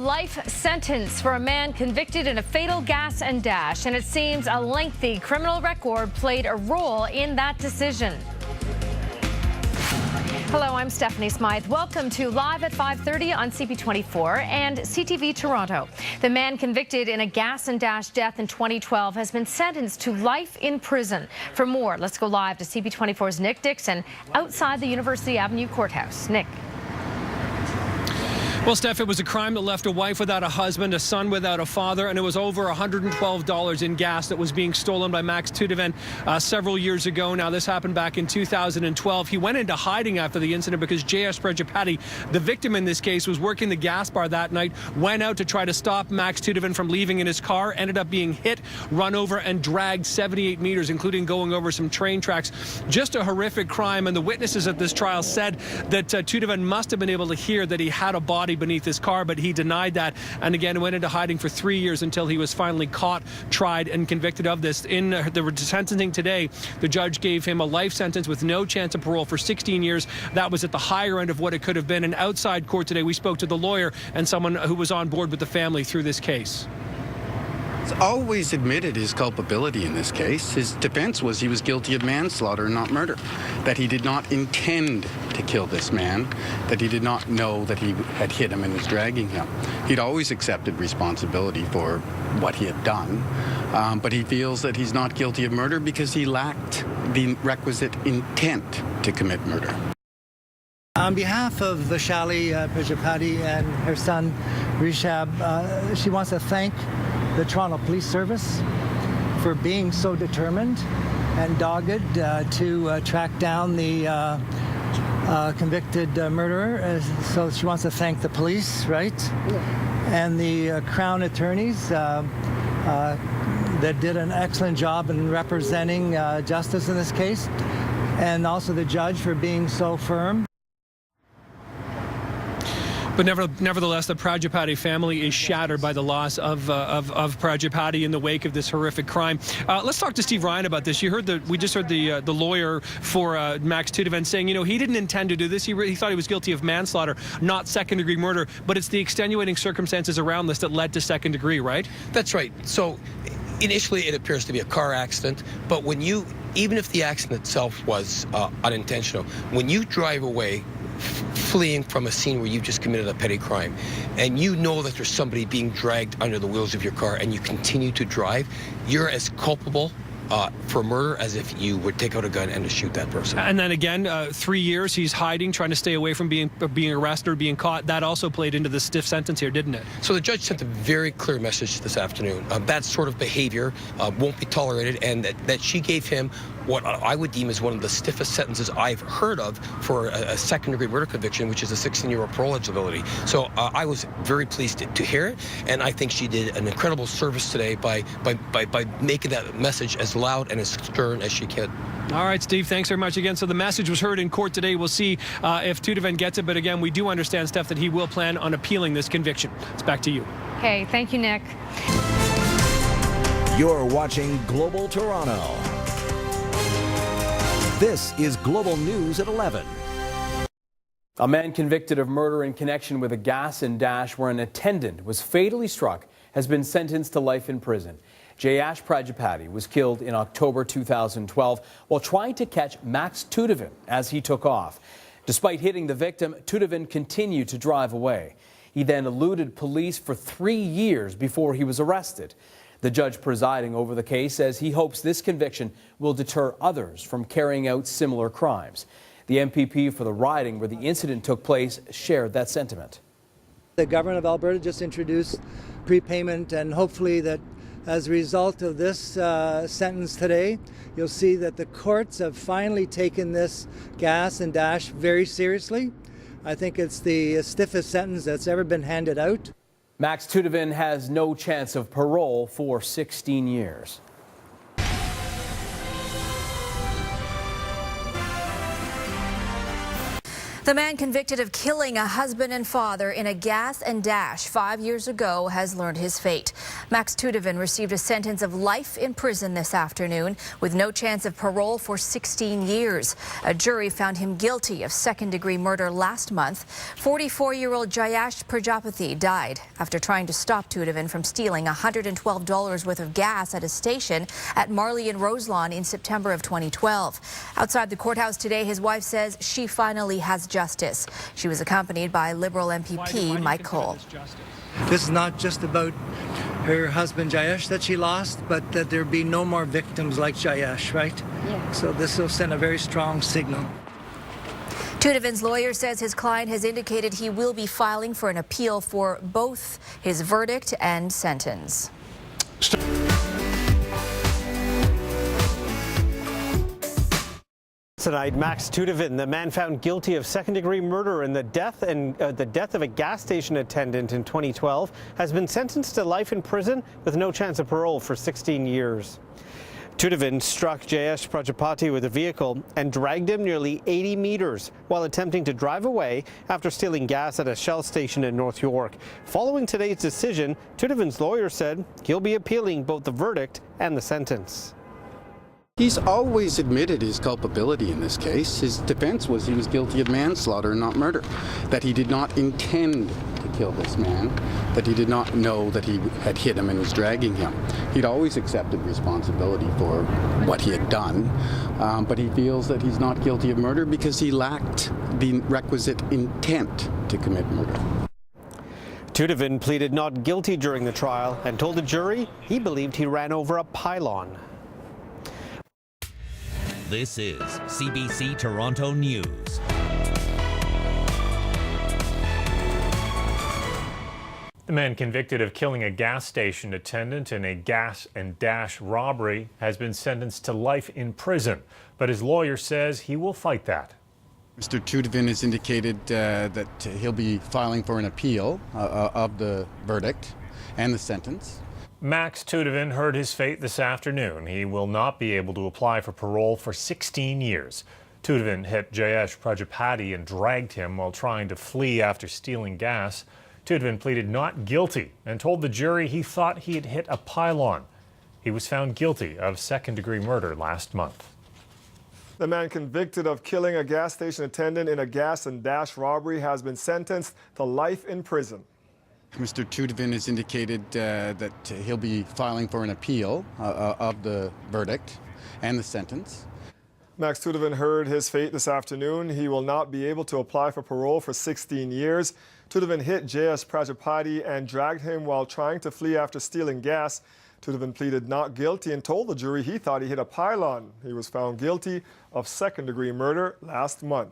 life sentence for a man convicted in a fatal gas and dash, and it seems a lengthy criminal record played a role in that decision. Hello, I'm Stephanie Smythe. Welcome to Live at 5:30 on CP24 and CTV Toronto. The man convicted in a gas and dash death in 2012 has been sentenced to life in prison. For more, let's go live to CP24's Nick Dixon outside the University Avenue Courthouse. Nick. Well, Steph, it was a crime that left a wife without a husband, a son without a father, and it was over $112 in gas that was being stolen by Max Tudovan several years ago. Now, this happened back in 2012. He went into hiding after the incident because J.S. Prajapati, the victim in this case, was working the gas bar that night, went out to try to stop Max Tudovan from leaving in his car, ended up being hit, run over, and dragged 78 meters, including going over some train tracks. Just a horrific crime, and the witnesses at this trial said that Tudovan must have been able to hear that he had a body beneath his car, but he denied that, and again went into hiding for 3 years until he was finally caught, tried, and convicted of this. In the sentencing today, the judge gave him a life sentence with no chance of parole for 16 years. That was at the higher end of what it could have been. And outside court today, we spoke to the lawyer and someone who was on board with the family through this case. He's always admitted his culpability in this case. His defense was he was guilty of manslaughter and not murder, that he did not intend to kill this man, that he did not know that he had hit him and was dragging him. He'd always accepted responsibility for what he had done, but he feels that he's not guilty of murder because he lacked the requisite intent to commit murder. On behalf of Vaishali Prajapati and her son Rishabh, she wants to thank the Toronto Police Service for being so determined and dogged to track down the convicted murderer. So she wants to thank the police, right? And the Crown attorneys that did an excellent job in representing justice in this case, and also the judge for being so firm. But nevertheless, the Prajapati family is shattered by the loss of Prajapati in the wake of this horrific crime. Let's talk to Steve Ryan about this. We just heard the lawyer for Max Tudovan saying, he didn't intend to do this. He thought he was guilty of manslaughter, not second-degree murder. But it's the extenuating circumstances around this that led to second degree, right? That's right. So initially, it appears to be a car accident. But even if the accident itself was unintentional, when you drive away fleeing from a scene where you've just committed a petty crime, and you know that there's somebody being dragged under the wheels of your car, and you continue to drive, you're as culpable for murder as if you would take out a gun and to shoot that person. And then again, 3 years he's hiding, trying to stay away from being arrested or being caught. That also played into the stiff sentence here, didn't it? So the judge sent a very clear message this afternoon. That sort of behavior won't be tolerated, and that she gave him what I would deem as one of the stiffest sentences I've heard of for a second-degree murder conviction, which is a 16-year parole eligibility. So I was very pleased to hear it, and I think she did an incredible service today by making that message as loud and as stern as she could. All right, Steve, thanks very much again. So the message was heard in court today. We'll see if Tudovan gets it, but again, we do understand, Steph, that he will plan on appealing this conviction. It's back to you. Okay, thank you, Nick. You're watching Global Toronto. This is Global News at 11. A man convicted of murder in connection with a gas and dash where an attendant was fatally struck has bin sentenced to life in prison. J.S. Prajapati was killed in October 2012 while trying to catch Max Tudovan as he took off. Despite hitting the victim, Tudovan continued to drive away. He then eluded police for 3 years before he was arrested. The judge presiding over the case says he hopes this conviction will deter others from carrying out similar crimes. The MPP for the riding where the incident took place shared that sentiment. The government of Alberta just introduced prepayment, and hopefully that as a result of this sentence today, you'll see that the courts have finally taken this gas and dash very seriously. I think it's the stiffest sentence that's ever been handed out. Max Tudovan has no chance of parole for 16 years. The man convicted of killing a husband and father in a gas and dash 5 years ago has learned his fate. Max Tudevin received a sentence of life in prison this afternoon with no chance of parole for 16 years. A jury found him guilty of second-degree murder last month. 44-year-old Jayesh Prajapati died after trying to stop Tudevin from stealing $112 worth of gas at a station at Marley and Roselawn in September of 2012. Outside the courthouse today, his wife says she finally has justice. She was accompanied by Liberal MPP Mike Cole. This is not just about her husband Jayesh that she lost, but that there be no more victims like Jayesh, right? Yeah. So this will send a very strong signal. Tudevin's lawyer says his client has indicated he will be filing for an appeal for both his verdict and sentence. Tonight, Max Tudevin, the man found guilty of second-degree murder in the death of a gas station attendant in 2012, has been sentenced to life in prison with no chance of parole for 16 years. Tudevin struck Jayesh Prajapati with a vehicle and dragged him nearly 80 meters while attempting to drive away after stealing gas at a Shell station in North York. Following today's decision, Tudevin's lawyer said he'll be appealing both the verdict and the sentence. He's always admitted his culpability in this case. His defense was he was guilty of manslaughter and not murder, that he did not intend to kill this man, that he did not know that he had hit him and was dragging him. He'd always accepted responsibility for what he had done, but he feels that he's not guilty of murder because he lacked the requisite intent to commit murder. Tudevin pleaded not guilty during the trial and told the jury he believed he ran over a pylon. This is CBC Toronto News. The man convicted of killing a gas station attendant in a gas and dash robbery has been sentenced to life in prison, but his lawyer says he will fight that. Mr. Tudevin has indicated that he'll be filing for an appeal of the verdict and the sentence. Max Tudevin heard his fate this afternoon. He will not be able to apply for parole for 16 years. Tudevin hit Jayesh Prajapati and dragged him while trying to flee after stealing gas. Tudevin pleaded not guilty and told the jury he thought he had hit a pylon. He was found guilty of second-degree murder last month. The man convicted of killing a gas station attendant in a gas and dash robbery has been sentenced to life in prison. Mr. Tudevin has indicated that he'll be filing for an appeal of the verdict and the sentence. Max Tudevin heard his fate this afternoon. He will not be able to apply for parole for 16 years. Tudevin hit Jayesh Prajapati and dragged him while trying to flee after stealing gas. Tudevin pleaded not guilty and told the jury he thought he hit a pylon. He was found guilty of second-degree murder last month.